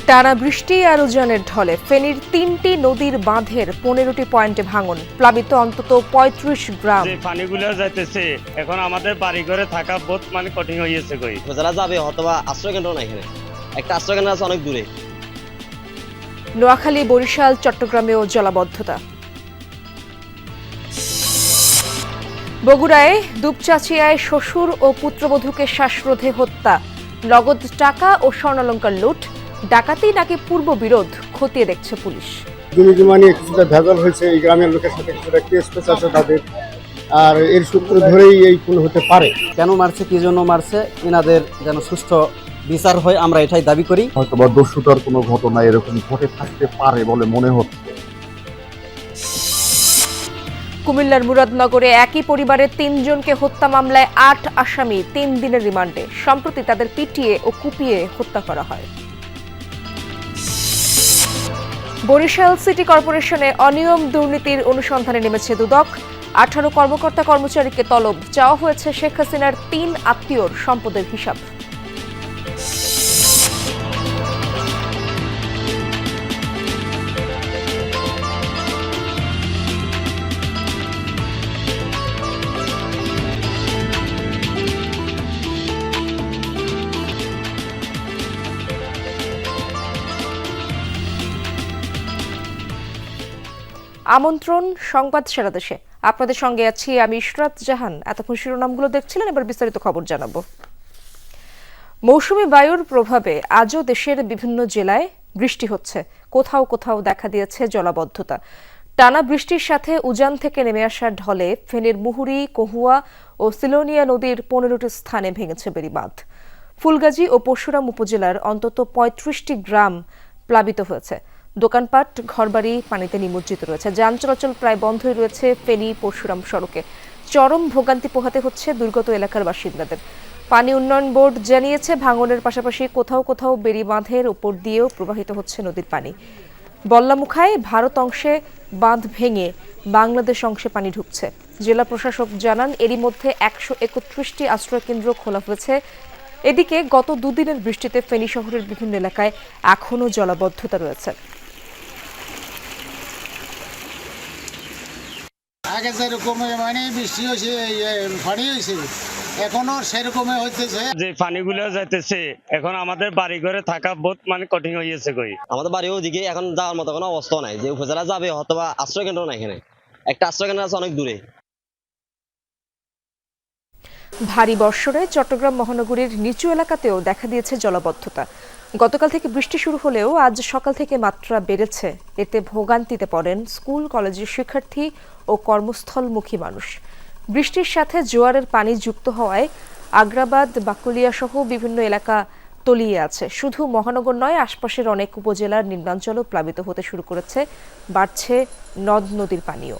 টানা বৃষ্টি আর উজানের ঢলে ফেনীর ৩টি নদীর বাঁধের ১৫টি পয়েন্টে ভাঙন, প্লাবিত অন্তত ৩৫ গ্রাম। যে পানিগুলো যাইতেছে এখন আমাদের বাড়ি ঘরে থাকা বহুত কঠিন হয়ে গেছে। যারা যাবে অথবা আশ্রয় কেন্দ্র না, এখানে একটা আশ্রয় কেন্দ্র আছে অনেক দূরে। নোয়াখালী, বরিশাল, চট্টগ্রামেও জলাবদ্ধতা। বগুড়ায় দুপচাঁচিয়ায় শ্বশুর ও পুত্রবধূকে শ্বাসরোধে হত্যা, নগদ টাকা ও স্বর্ণালংকার লুট, ডাকাতি নাকি পূর্ব বিরোধ খতিয়ে দেখছে পুলিশ। জমি জমা নিয়ে কিছুটা ভেজাল হয়েছে, এই গ্রামের লোকের সাথে কিছুটা কেস আছে তাদের, আর এর সূত্র ধরেই এই খুন হতে পারে। কেন মারছে, কি জন্য মারছে, এনাদের যেন সুষ্ঠু বিচার হয়, আমরা এটাই দাবি করি। হয়তো বা দস্যুতার কোনো ঘটনা এরকম ঘটে থাকতে পারে বলে মনে হচ্ছে। কুমিল্লার মুরাদনগরে একই পরিবারের ৩ জনকে হত্যা মামলায় ৮ আসামি ৩ দিনের রিমান্ডে। সম্প্রতি তাদের পিটিয়ে ও কুপিয়ে হত্যা করা হয়। বরিশাল সিটি কর্পোরেশনে অনিয়ম দুর্নীতির অনুসন্ধানে নেমেছে দুদক। ১৮ কর্মকর্তা কর্মচারীকে তলব, চাওয়া হয়েছে শেখ হাসিনার ৩ আত্মীয়র সম্পদের হিসাব। আমন্ত্রণ সংবাদ সারা দেশে, আপনাদের সঙ্গে আছি আমি ইশরাত জাহান। এতক্ষণ শিরোনামগুলো দেখছিলেন, এবার বিস্তারিত খবর জানাবো। মৌসুমী বায়ুর প্রভাবে আজও দেশের বিভিন্ন জেলায় বৃষ্টি হচ্ছে, কোথাও কোথাও দেখা দিয়েছে জলাবদ্ধতা। টানা বৃষ্টির সাথে উজান থেকে নেমে আসা ঢলে ফেনীর মুহুরী, কহুয়া ও সিলোনিয়া নদীর ১৫টি স্থানে ভেঙেছে বেড়িবাঁধ। ফুলগাজী ও পরশুরাম উপজেলার অন্তত ৩৫টি গ্রাম প্লাবিত হয়েছে। দোকানপাট, ঘরবাড়ি পানিতে নিমজ্জিত রয়েছে। যান চলাচল প্রায় বন্ধই রয়েছে ফেনী পরশুরাম সড়কে। চরম ভোগান্তি পোহাতে হচ্ছে দুর্গত এলাকার বাসিন্দাদের। পানি উন্নয়ন বোর্ড জানিয়েছে, ভাঙনের পাশাপাশি কোথাও কোথাও বেড়িবাঁধের উপর দিয়েও প্রবাহিত হচ্ছে নদীর পানি। বল্লামুখায় ভারত অংশে বাঁধ ভেঙে বাংলাদেশ অংশে পানি ঢুকছে। জেলা প্রশাসক জানান, এরই মধ্যে ১৩১টি আশ্রয়কেন্দ্র খোলা হয়েছে। এদিকে গত দুদিনের বৃষ্টিতে ফেনী শহরের বিভিন্ন এলাকায় এখনও জলাবদ্ধতা রয়েছে। আগে যেরকম বৃষ্টি হয়েছে, পানি হয়েছে, এখনো সেরকম হইতেছে। যে পানিগুলো যাইতেছে এখন আমাদের বাড়ি ঘরে থাকা বহুত কঠিন হয়ে গেছে। আমাদের বাড়ি ওদিকে এখন যাওয়ার মতো কোনো অবস্থা নাই, যে উপজেলা যাবে অথবা আশ্রয় কেন্দ্র না, এখানে একটা আশ্রয় কেন্দ্র আছে অনেক দূরে। ভারী বর্ষণে চট্টগ্রাম মহানগরীর নিচু এলাকাতেও দেখা দিয়েছে জলাবদ্ধতা। গতকাল থেকে বৃষ্টি শুরু হলেও আজ সকাল থেকে মাত্রা বেড়েছে। এতে ভোগান্তিতে পড়েন স্কুল কলেজের শিক্ষার্থী ও কর্মস্থলমুখী মানুষ। বৃষ্টির সাথে জোয়ারের পানি যুক্ত হওয়ায় আগ্রাবাদ, বাকুলিয়া সহ বিভিন্ন এলাকা তলিয়ে আছে। শুধু মহানগর নয়, আশপাশের অনেক উপজেলার নিম্নাঞ্চলও প্লাবিত হতে শুরু করেছে। বাড়ছে নদ নদীর পানিও।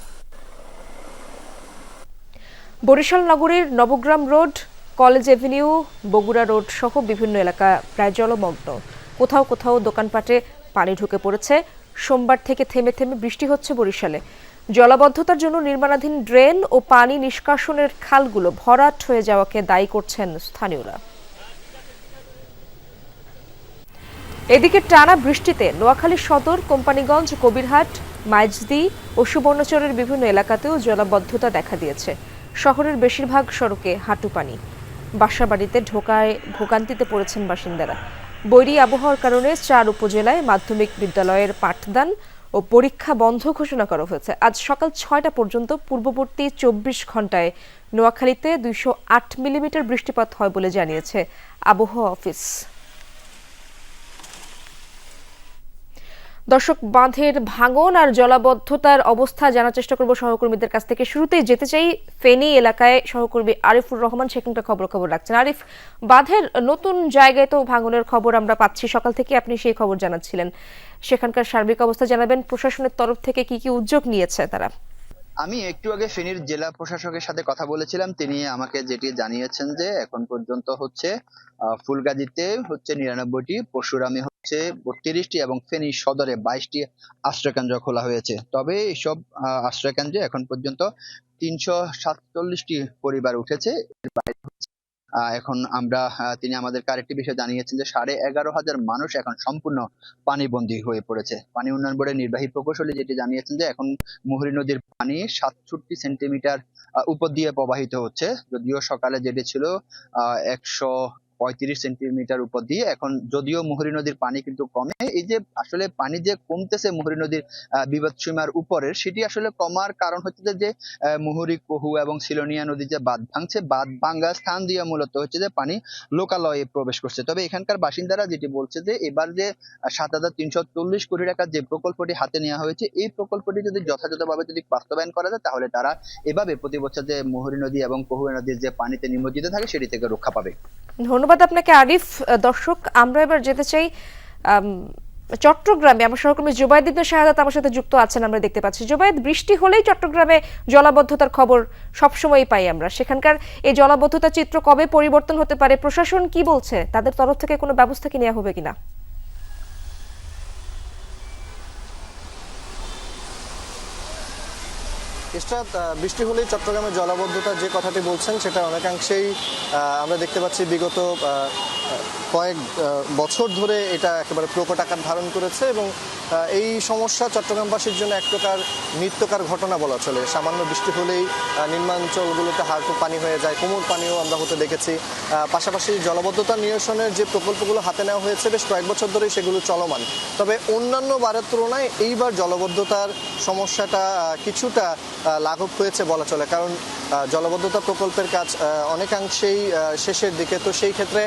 বরিশাল নগরীর Nabagram road, college Avenue, Bogura road সহ বিভিন্ন এলাকা প্রায় জলমগ্ন। কোথাও কোথাও দোকানপাটে পানি ঢুকে পড়েছে। সোমবার থেকে থেমে থেমে বৃষ্টি হচ্ছে বরিশালে। জলাবদ্ধতার জন্য নির্মাণাধীন ড্রেন ও পানি নিষ্কাশনের খালগুলো ভরাট হয়ে যাওয়াকে দায়ী করছেন স্থানীয়রা। এদিকে টানা বৃষ্টিতে নোয়াখালী সদর, কোম্পানিগঞ্জ, কবিরহাট, মাইজদি ও সুবর্ণচরের বিভিন্ন এলাকাতেও জলাবদ্ধতা দেখা দিয়েছে। শহরের বেশিরভাগ সড়কে হাঁটু পানি। বাসাবাড়িতে ঢোকায় ভোগান্তিতে পড়েছেন বাসিন্দারা। বৈরী আবহাওয়ার কারণে ৪ উপজেলায় মাধ্যমিক বিদ্যালয়ের পাঠদান ও পরীক্ষা বন্ধ ঘোষণা করা হয়েছে। আজ সকাল ৬টা পর্যন্ত পূর্ববর্তী ২৪ ঘন্টায় নোয়াখালীতে ২০৮ মিলিমিটার বৃষ্টিপাত হয় বলে জানিয়েছে আবহাওয়া অফিস। দর্শক, বাঁধের ভাঙন আর জলাবদ্ধতার অবস্থা জানার চেষ্টা করব সহকর্মীদের কাছ থেকে। শুরুতেই যেতে চাই ফেনী এলাকায়, সহকর্মী আরিফুর রহমান সেখানকার খবর রাখছেন। আরিফ, বাঁধের নতুন জায়গায় তো ভাঙনের খবর আমরা পাচ্ছি, সকাল থেকে আপনি সেই খবর জানাচ্ছিলেন। সেখানকার সার্বিক অবস্থা জানাবেন। প্রশাসনের তরফ থেকে কি কি উদ্যোগ নিয়েছে তারা? আমি একটু আগে ফেনীর জেলা প্রশাসকের সাথে কথা বলেছিলাম, তিনি আমাকে যেটি জানিয়েছেন যে এখন পর্যন্ত হচ্ছে ফুলগাজীতে হচ্ছে ৯৯টি, পরশুরামে হচ্ছে ৩২টি এবং ফেনী সদরে ২২টি আশ্রয়কেন্দ্র খোলা হয়েছে। তবে এসব আশ্রয়কেন্দ্রে এখন পর্যন্ত ৩৪৭টি পরিবার উঠেছে। এর বাইরে এখন আমরা তিনি আমাদেরকে আরেকটি বিষয় জানিয়েছেন যে 11,500 মানুষ এখন সম্পূর্ণ পানিবন্দী হয়ে পড়েছে। পানি উন্নয়ন বোর্ডের নির্বাহী প্রকৌশলী যেটি জানিয়েছেন যে এখন মুহুরী নদীর পানি 67 সেন্টিমিটার উপর দিয়ে প্রবাহিত হচ্ছে, যদিও সকালে যেটি ছিল 135 সেন্টিমিটার উপর দিয়ে। এখন যদিও মুহুরী নদীর পানি কিন্তু কমে, এই যে আসলে পানি যে কমতেছে মুহুরী নদীর বিপদসীমার উপরের, সেটি আসলে কমার কারণ হচ্ছে যে মুহুরী, কহু এবং সিলোনিয়া নদী যে বাঁধ ভাঙছে, বাঁধ ভাঙ্গা স্থান দিয়ে মূলত হচ্ছে যে পানি লোকালয়ে প্রবেশ করছে। তবে এখানকার বাসিন্দারা যেটি বলছে যে এবার যে 7,340 কোটি টাকার যে প্রকল্পটি হাতে নেওয়া হয়েছে, এই প্রকল্পটি যদি যথাযথভাবে যদি বাস্তবায়ন করা যায় তাহলে তারা এভাবে প্রতি বছর যে মুহুরী নদী এবং কহু নদীর যে পানিতে নিমজ্জিত থাকে সেটি থেকে রক্ষা পাবে। ধন্যবাদ আপনাকে আরিফ। দর্শক, আমরা এবার যেতে চাই চট্টগ্রামে। আমার সহকর্মী জুবায়েদ ইবনে শাহাদাত আমার সাথে যুক্ত আছেন, আমরা দেখতে পাচ্ছি। জুবায়েদ, বৃষ্টি হলেই চট্টগ্রামে জলাবদ্ধতার খবর সবসময়ই পাই আমরা। সেখানকার এই জলাবদ্ধতার চিত্র কবে পরিবর্তন হতে পারে, প্রশাসন কি বলছে, তাদের তরফ থেকে কোনো ব্যবস্থা কি নেওয়া হবে কিনা? ইশরাত, বৃষ্টি হলেই চট্টগ্রামের জলাবদ্ধতা যে কথাটি বলছেন সেটা অনেকাংশেই আমরা দেখতে পাচ্ছি বিগত কয়েক বছর ধরে এটা একেবারে প্রকট আকার ধারণ করেছে এবং এই সমস্যা চট্টগ্রামবাসীর জন্য এক প্রকার নিত্যকার ঘটনা বলা চলে। সামান্য বৃষ্টি হলেই নিম্নাঞ্চলগুলোতে হাঁটু পানি হয়ে যায়, কোমর পানিও আমরা হতে দেখেছি। পাশাপাশি জলাবদ্ধতা নিরসনের যে প্রকল্পগুলো হাতে নেওয়া হয়েছে বেশ কয়েক বছর ধরেই সেগুলো চলমান। তবে অন্যান্য বারের তুলনায় এইবার জলাবদ্ধতার সমস্যাটা কিছুটা লাঘব হয়েছে বলা চলে, কারণ জলাবদ্ধতা প্রকল্পের কাজ অনেকাংশেই শেষের দিকে। তো সেই ক্ষেত্রে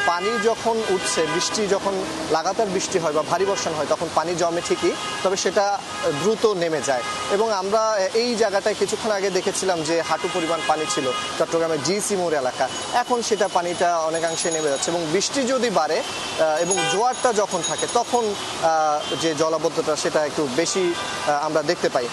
পানি যখন উঠছে, বৃষ্টি যখন লাগাতার বৃষ্টি হয় বা ভারী বর্ষণ হয় তখন পানি জমে ঠিকই, তবে সেটা দ্রুত নেমে যায়। এবং আমরা এই জায়গাটায় কিছুক্ষণ আগে দেখেছিলাম যে হাঁটু পরিমাণ পানি ছিল চট্টগ্রামের জিসি মোড় এলাকা, এখন সেটা পানিটা অনেকাংশে নেমে যাচ্ছে। এবং বৃষ্টি যদি বাড়ে এবং জোয়ারটা যখন থাকে তখন যে জলাবদ্ধতা সেটা একটু বেশি আমরা দেখতে পাই।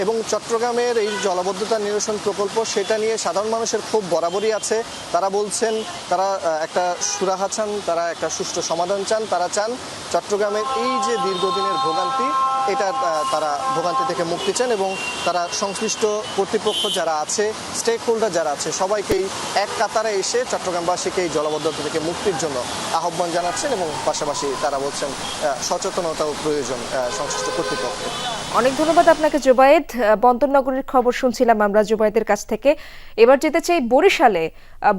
এবং চট্টগ্রামের এই জলাবদ্ধতা নিরসন প্রকল্প সেটা নিয়ে সাধারণ মানুষের খুব বরাবরই আছে। তারা বলছেন তারা একটা সুরাহা চান, তারা একটা সুষ্ঠু সমাধান চান। তারা চান চট্টগ্রামের এই যে দীর্ঘদিনের ভোগান্তি, এটা তারা ভোগান্তি থেকে মুক্তি চান এবং তারা সংশ্লিষ্ট কর্তৃপক্ষ যারা আছে, স্টেক হোল্ডার যারা আছে, সবাইকেই এক কাতারে এসে চট্টগ্রামবাসীকে এই জলাবদ্ধতা থেকে মুক্তির জন্য আহ্বান জানাচ্ছেন এবং পাশাপাশি তারা বলছেন সচেতনতাও প্রয়োজন সংশ্লিষ্ট কর্তৃপক্ষের। অনেক ধন্যবাদ আপনাকে জুবায়েদ। বন্দরনগরীর খবর শুনছিলাম আমরা জুবায়েদের কাছ থেকে। এবার যেতে চাই বরিশালে।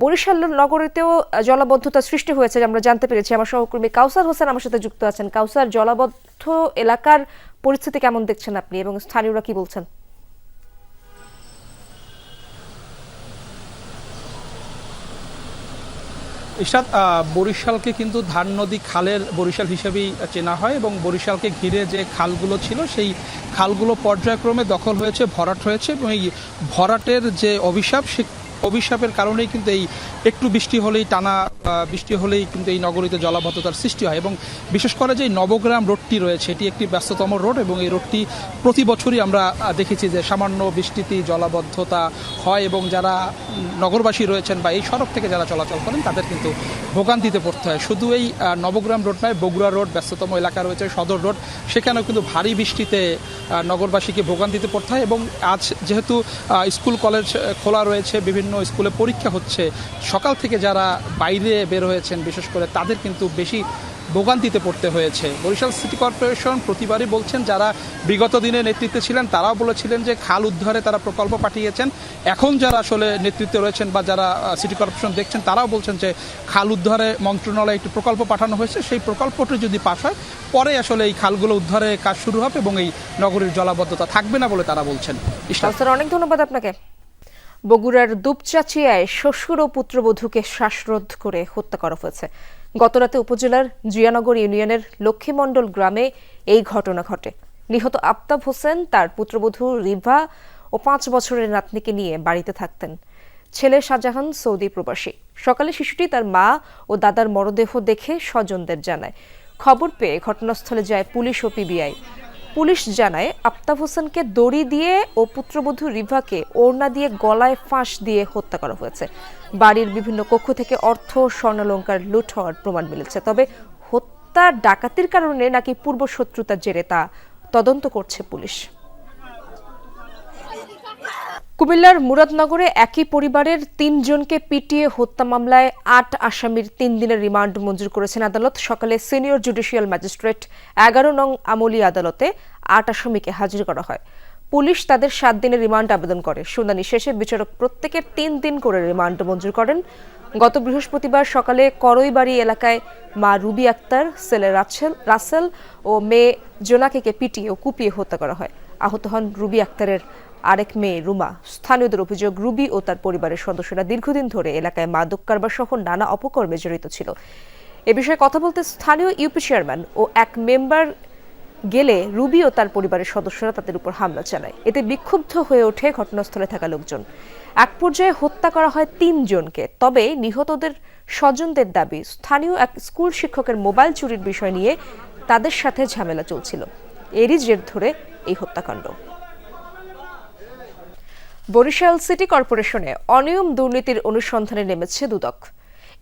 বরিশাল নগরীতেও জলাবদ্ধতা সৃষ্টি হয়েছে আমরা জানতে পেরেছি। আমার সহকর্মী কাউসার হোসেন আমার সাথে যুক্ত আছেন। কাউসার, জলাবদ্ধ এলাকার পরিস্থিতি কেমন দেখছেন আপনি এবং স্থানীয়রা কি বলছেন? ইশরাত, বরিশালকে কিন্তু ধান নদী খালের বরিশাল হিসেবেই চেনা হয় এবং বরিশালকে ঘিরে যে খালগুলো ছিল সেই খালগুলো পর্যায়ক্রমে দখল হয়েছে, ভরাট হয়েছে এবং এই ভরাটের যে অভিশাপ, সে অভিশাপের কারণেই কিন্তু এই একটু বৃষ্টি হলেই টানা বৃষ্টি হলেই কিন্তু এই নগরীতে জলাবদ্ধতার সৃষ্টি হয়। এবং বিশেষ করে যে নবগ্রাম রোডটি রয়েছে এটি একটি ব্যস্ততম রোড এবং এই রোডটি প্রতি বছরই আমরা দেখেছি যে সামান্য বৃষ্টিতেই জলাবদ্ধতা হয় এবং যারা নগরবাসী রয়েছেন বা এই সড়ক থেকে যারা চলাচল করেন তাদের কিন্তু ভোগান্তিতে পড়তে হয়। শুধু এই নবগ্রাম রোড নয়, বগুড়া রোড ব্যস্ততম এলাকা রয়েছে, সদর রোড, সেখানেও কিন্তু ভারী বৃষ্টিতে নগরবাসীকে ভোগান্তিতে পড়তে হয়। এবং আজ যেহেতু স্কুল কলেজ খোলা রয়েছে, বিভিন্ন স্কুলে পরীক্ষা হচ্ছে, সকাল থেকে যারা বাইরে বের হয়েছেন বিশেষ করে তাদের কিন্তু বেশি ভোগান্তিতে পড়তে হয়েছে। বরিশাল সিটি কর্পোরেশন প্রতিবারই বলছেন, যারা বিগত দিনে নেতৃত্বে ছিলেন তারাও বলেছিলেন যে খাল উদ্ধারে তারা প্রকল্প পাঠিয়েছেন। এখন যারা আসলে নেতৃত্বে রয়েছেন বা যারা সিটি কর্পোরেশন দেখছেন তারাও বলছেন যে খাল উদ্ধারে মন্ত্রণালয়ে একটি প্রকল্প পাঠানো হয়েছে, সেই প্রকল্পটি যদি পাস হয় পরে আসলে এই খালগুলো উদ্ধারে কাজ শুরু হবে এবং এই নগরীর জলাবদ্ধতা থাকবে না বলে তারা বলছেন। অনেক ধন্যবাদ আপনাকে। বগুড়ার দুপচাচিয়ায় শ্বশুর ও পুত্রবধূকে শ্বাসরোধ করে হত্যা করা হয়েছে। গতরাতে উপজেলার জিয়ানগর ইউনিয়নের লক্ষ্মীমণ্ডল গ্রামে এই ঘটনা ঘটে। নিহত আফতাব হোসেন তার পুত্রবধূ রিভা ও 5 বছরের নাতনিকে নিয়ে বাড়িতে থাকতেন। ছেলে শাহজাহান সৌদি প্রবাসী। সকালে শিশুটি তার মা ও দাদার মরদেহ দেখে স্বজনদের জানায়। খবর পেয়ে ঘটনাস্থলে যায় পুলিশ ও পিবিআই। পুলিশ জানায় আফতাব হোসেনকে দড়ি দিয়ে ও পুত্রবধূ রিভাকে ওড়না দিয়ে গলায় ফাঁস দিয়ে হত্যা করা হয়েছে। বাড়ির বিভিন্ন কক্ষ থেকে অর্থ, স্বর্ণালংকার লুট হওয়ার প্রমাণ মিলেছে। তবে হত্যা ডাকাতির কারণে নাকি পূর্ব শত্রুতার জেরে তা তদন্ত করছে পুলিশ। কুমিল্লার মুরাদনগরে একই পরিবারের ৩ জনকে পিটিয়ে হত্যা মামলায় ৮ আসামির ৩ দিনের রিমান্ড মঞ্জুর করেছেন আদালত। সকালে সিনিয়র জুডিশিয়াল ম্যাজিস্ট্রেট ১১ নং আমলি আদালতে ৮ আসামিকে হাজির করা হয়। পুলিশ তাদের ৭ দিনের রিমান্ড আবেদন করে। শুনানি শেষে বিচারক প্রত্যেকের 3 দিন করে রিমান্ড মঞ্জুর করেন। গত বৃহস্পতিবার সকালে করইবাড়ি এলাকায় মা রুবি আক্তার, ছেলে রাসেল ও মেয়ে জোনাকে পিটিয়ে ও কুপিয়ে হত্যা করা হয়। আহত হন রুবি আক্তারের আরেক মেয়ে রুমা। স্থানীয়দের অভিযোগ, রুবি ও তার পরিবারের সদস্যরা দীর্ঘদিন ধরে এলাকায় মাদক কারবার সহ নানা অপকর্মে জড়িত ছিল। এ বিষয়ে কথা বলতে স্থানীয় ইউপি চেয়ারম্যান ও এক মেম্বার গেলে রুবি ও তার পরিবারের সদস্যরা তাদের উপর হামলা চালায়। এতে বিক্ষুব্ধ হয়ে ওঠে ঘটনাস্থলে থাকা লোকজন। এক পর্যায়ে হত্যা করা হয় ৩ জনকে। তবে নিহতদের স্বজনদের দাবি, স্থানীয় এক স্কুল শিক্ষকের মোবাইল চুরির বিষয় নিয়ে তাদের সাথে ঝামেলা চলছিল। এরই জের ধরে এই হত্যাকাণ্ড। বরিশাল সিটি কর্পোরেশনে অনিয়ম দুর্নীতির অনুসন্ধানে নেমেছে দুদক।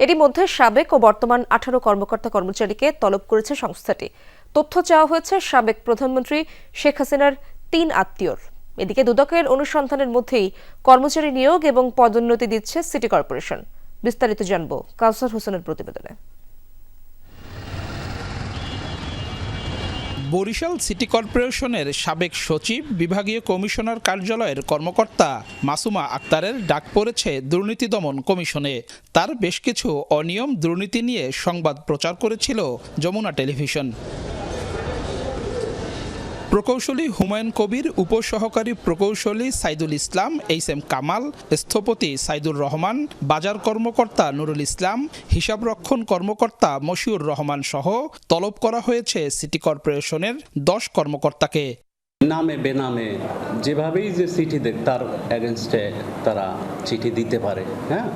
এরই মধ্যে সাবেক ও বর্তমান 18 কর্মকর্তা কর্মচারীকে তলব করেছে সংস্থাটি। তথ্য চাওয়া হয়েছে সাবেক প্রধানমন্ত্রী শেখ হাসিনার 3 আত্মীয়র। এদিকে দুদকের অনুসন্ধানের মধ্যেই কর্মচারী নিয়োগ এবং পদোন্নতি দিচ্ছে সিটি কর্পোরেশন। বিস্তারিত জানবো কাউসার হোসেনের প্রতিবেদনে। বরিশাল সিটি কর্পোরেশনের সাবেক সচিব, বিভাগীয় কমিশনার কার্যালয়ের কর্মকর্তা মাসুমা আক্তারের ডাক পড়েছে দুর্নীতি দমন কমিশনে। তার বেশ কিছু অনিয়ম দুর্নীতি নিয়ে সংবাদ প্রচার করেছিল যমুনা টেলিভিশন। প্রকৌশলী হুমায়ুন কবির, উপসহকারী প্রকৌশলী সাইদুল ইসলাম, এইচ.এম. কামাল, স্থপতি সাইদুর রহমান, বাজার কর্মকর্তা নুরুল ইসলাম, হিসাবরক্ষণ কর্মকর্তা মশিউর রহমান সহ তলব করা হয়েছে সিটি কর্পোরেশনের 10 কর্মকর্তাকে। নামে বেনামে যেভাবেই যে চিঠি দেখ তার এগেনস্টে তারা চিঠি দিতে পারে, হ্যাঁ,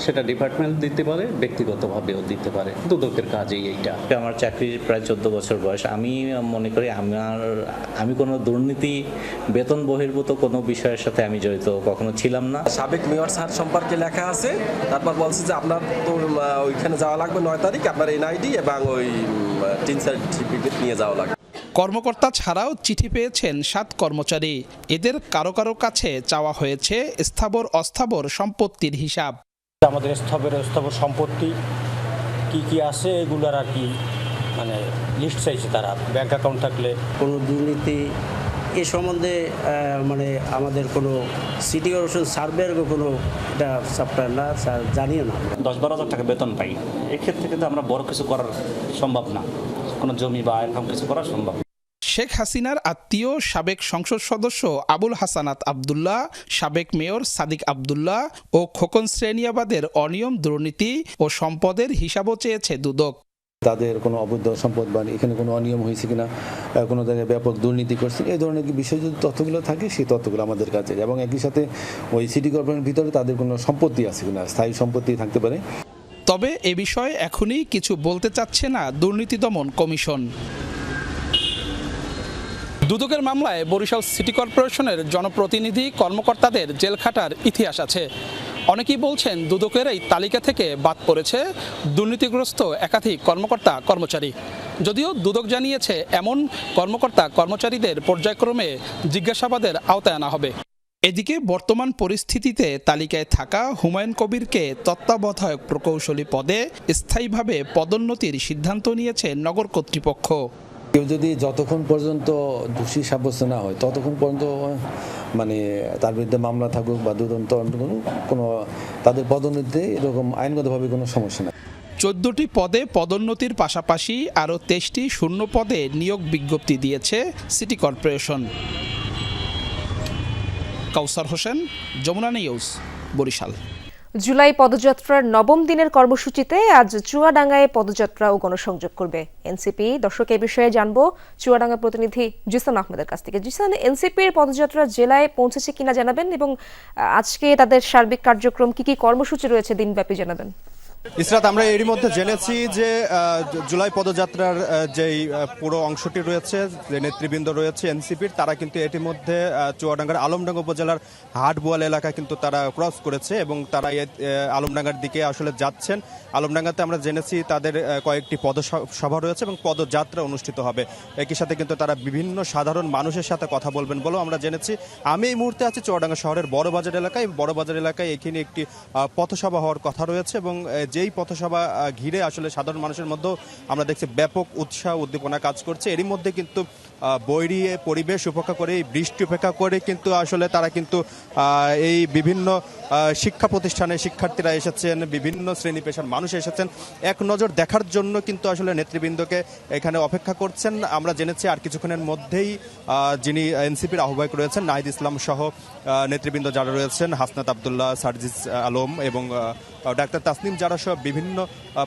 সেটা ডিপার্টমেন্ট দিতে পারে, ব্যক্তিগতভাবেও দিতে পারে। দুদকের কাজেই এইটা। আমার চাকরির প্রায় 14 বছর বয়স। আমি মনে করি আমি কোনো দুর্নীতি, বেতন বহির্ভূত কোনো বিষয়ের সাথে আমি জড়িত কখনো ছিলাম না। সাবেক মেয়র স্যার সম্পর্কে লেখা আছে, তারপর বলছে যে আপনার তো ওইখানে যাওয়া লাগবে 9 তারিখ, আপনার এনআইডি এবং ওই 3 সার্টিফিকেট নিয়ে যাওয়া লাগবে। কর্মকর্তা ছাড়াও চিঠি পেয়েছেন 7 কর্মচারী। এদের কারো কারো কাছে চাওয়া হয়েছে স্থাবর অস্থাবর সম্পত্তির হিসাব। আমাদের স্থাবর সম্পত্তি কি কি আছে এগুলোর আর কি মানে লিস্ট চাইছে তারা। ব্যাংক অ্যাকাউন্ট থাকলে কোনো দুর্নীতি এ সম্বন্ধে মানে আমাদের কোনো সিটি কর্পোরেশন সার্ভের কোনো এটা সফটওয়্যার না, জানিও না। 10-12 হাজার টাকা বেতন পাই। এক্ষেত্রে কিন্তু আমরা বড় কিছু করার সম্ভব না, কোনো জমি বা এরকম কিছু করা সম্ভব। শেখ হাসিনার আত্মীয় সাবেক সংসদ সদস্য আবুল হাসানাত আবদুল্লাহ, সাবেক মেয়র সাদিক আবদুল্লাহ ও খোকন শ্রেণিয়াবাদের অনিয়ম দুর্নীতি ও সম্পদের হিসাবও চেয়েছে দুদক। তাদের কোনো অবৈধ সম্পদ বা এখানে কোনো অনিয়ম হয়েছে কিনা, কোনো জায়গায় ব্যাপক দুর্নীতি করছে, এই ধরনের বিষয় যদি তথ্যগুলো থাকে সেই তথ্যগুলো আমাদের কাছে, এবং একই সাথে ওই সিটি কর্পোরেশনের ভিতরে তাদের কোনো সম্পত্তি আছে কিনা, স্থায়ী সম্পত্তি থাকতে পারে। তবে এ বিষয়ে এখনই কিছু বলতে চাচ্ছে না দুর্নীতি দমন কমিশন। দুদকের মামলায় বরিশাল সিটি কর্পোরেশনের জনপ্রতিনিধি কর্মকর্তাদের জেল খাটার ইতিহাস আছে। অনেকেই বলছেন দুদকের এই তালিকা থেকে বাদ পড়েছে দুর্নীতিগ্রস্ত একাধিক কর্মকর্তা কর্মচারী। যদিও দুদক জানিয়েছে এমন কর্মকর্তা কর্মচারীদের পর্যায়ক্রমে জিজ্ঞাসাবাদের আওতায় আনা হবে। এদিকে বর্তমান পরিস্থিতিতে তালিকায় থাকা হুমায়ুন কবিরকে তত্ত্বাবধায়ক প্রকৌশলী পদে স্থায়ীভাবে পদোন্নতির সিদ্ধান্ত নিয়েছে নগর কর্তৃপক্ষ। কেউ যদি যতক্ষণ পর্যন্ত দোষী সাব্যস্ত না হয় ততক্ষণ পর্যন্ত মানে তার বিরুদ্ধে মামলা থাকুক বা দুদন্ত কোনো তাদের পদোন্নতিতে এরকম আইনগতভাবে কোনো সমস্যা নেই। 14টি পদে পদোন্নতির পাশাপাশি আরও 23টি শূন্য পদে নিয়োগ বিজ্ঞপ্তি দিয়েছে সিটি কর্পোরেশন। কাউসার হোসেন, যমুনা নিউজ, বরিশাল। জুলাই পদযাত্রার 9ম দিনের কর্মসূচিতে আজ চুয়াডাঙ্গায় পদযাত্রা ও গণসংযোগ করবে এনসিপি। দর্শক এই বিষয়ে জানবো চুয়াডাঙ্গা প্রতিনিধি জিসান আহমেদের কাছ থেকে। জিসান, এনসিপির পদযাত্রা জেলায় পৌঁছেছে কিনা জানাবেন, এবং আজকে তাদের সার্বিক কার্যক্রম কি কি কর্মসূচি রয়েছে দিনব্যাপী জানাবেন। ইসরাত, আমরা এরই মধ্যে জেনেছি যে জুলাই পদযাত্রার যেই পুরো অংশটি রয়েছে, যে নেতৃবৃন্দ রয়েছে এনসিপির, তারা কিন্তু এটির মধ্যে চুয়াডাঙ্গার আলমডাঙ্গা উপজেলার হাটবোয়াল এলাকা কিন্তু তারা ক্রস করেছে এবং তারা আলমডাঙ্গার দিকে আসলে যাচ্ছেন। আলমডাঙ্গাতে আমরা জেনেছি তাদের কয়েকটি পদসভা রয়েছে এবং পদযাত্রা অনুষ্ঠিত হবে। একই সাথে কিন্তু তারা বিভিন্ন সাধারণ মানুষের সাথে কথা বলবেন বলেও আমরা জেনেছি। আমি এই মুহূর্তে আছি চুয়াডাঙ্গা শহরের বড়বাজার এলাকায়। বড়বাজার এলাকায় এখানে একটি পথসভা হওয়ার কথা রয়েছে এবং যেই পথসভা ঘিরে আসলে সাধারণ মানুষের মধ্যেও আমরা দেখছি ব্যাপক উৎসাহ উদ্দীপনা কাজ করছে। এরই মধ্যে কিন্তু বৈরী পরিবেশ উপেক্ষা করে, বৃষ্টি উপেক্ষা করে কিন্তু আসলে তারা কিন্তু এই বিভিন্ন শিক্ষা প্রতিষ্ঠানে শিক্ষার্থীরা এসেছেন, বিভিন্ন শ্রেণী পেশার মানুষ এসেছেন এক নজর দেখার জন্য কিন্তু আসলে নেতৃবৃন্দকে এখানে অপেক্ষা করছেন। আমরা জেনেছি আর কিছুক্ষণের মধ্যেই যিনি এনসিপির আহ্বায়ক রয়েছেন নাহিদ ইসলাম সহ নেতৃবৃন্দ যারা রয়েছেন, হাসনাত আবদুল্লাহ, সার্জিস আলম এবং ডাক্তার তাসনিম যারা সব বিভিন্ন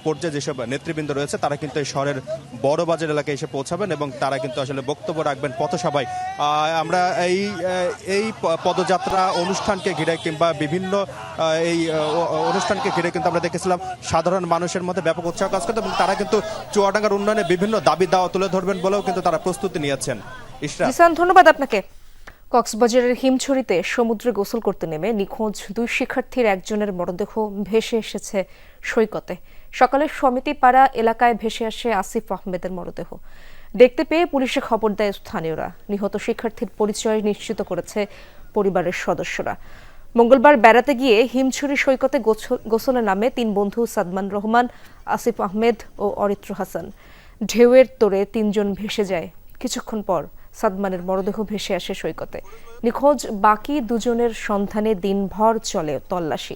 পর্যায়ে যেসব নেতৃবৃন্দ রয়েছে, তারা কিন্তু এই শহরের বড়বাজার এলাকায় এসে পৌঁছাবেন এবং তারা কিন্তু আসলে বক্তব্য রাখবেন পথসভায়। আমরা এই পদযাত্রা অনুষ্ঠানকে ঘিরে কিংবা বিভিন্ন এই অনুষ্ঠানকে ঘিরে কিন্তু আমরা দেখেছিলাম সাধারণ মানুষের মধ্যে ব্যাপক উৎসাহ কাজ করতে এবং তারা কিন্তু চুয়াডাঙ্গার উন্নয়নে বিভিন্ন দাবি দাওয়া তুলে ধরবেন বলেও কিন্তু তারা প্রস্তুতি নিয়েছেন। জিসান, ধন্যবাদ আপনাকে। কক্সবাজারের হিমছড়িতে সমুদ্রে গোসল করতে নেমে নিখোঁজ 2 শিক্ষার্থীর একজনের মরদেহ ভেসে এসেছে সৈকতে। সকালে সমিতিপাড়া এলাকায় ভেসে আসে আসিফ আহমেদের মরদেহ। দেখতে পেয়ে পুলিশে খবর দেয় স্থানীয়রা। নিহত শিক্ষার্থীর পরিচয় নিশ্চিত করেছে পরিবারের সদস্যরা। মঙ্গলবার বেড়াতে গিয়ে হিমছড়ি সৈকতে গোসলে নামে 3 বন্ধু সাদমান রহমান, আসিফ আহমেদ ও অরিত্র হাসান। ঢেউয়ের তোড়ে 3 জন ভেসে যায়। কিছুক্ষণ পর সাদমানের মরদেহ ভেসে আসে সৈকতে। নিখোঁজ বাকি 2 জনের সন্ধানে দিনভর চলে তল্লাশি।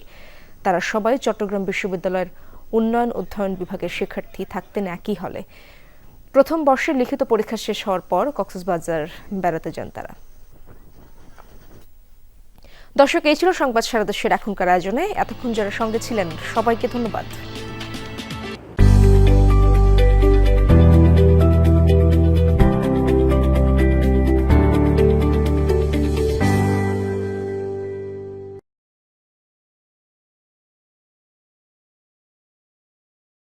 তারা সবাই চট্টগ্রাম বিশ্ববিদ্যালয়ের উন্নয়ন অধ্যয়ন বিভাগের শিক্ষার্থী, থাকতেন একই হলে। প্রথম বর্ষের লিখিত পরীক্ষা শেষ হওয়ার পর কক্সবাজার বেড়াতে যান তারা। দর্শক, এই ছিল সংবাদ সারা দেশের এখনকার আয়োজনে। এতক্ষণ যারা সঙ্গে ছিলেন সবাইকে ধন্যবাদ।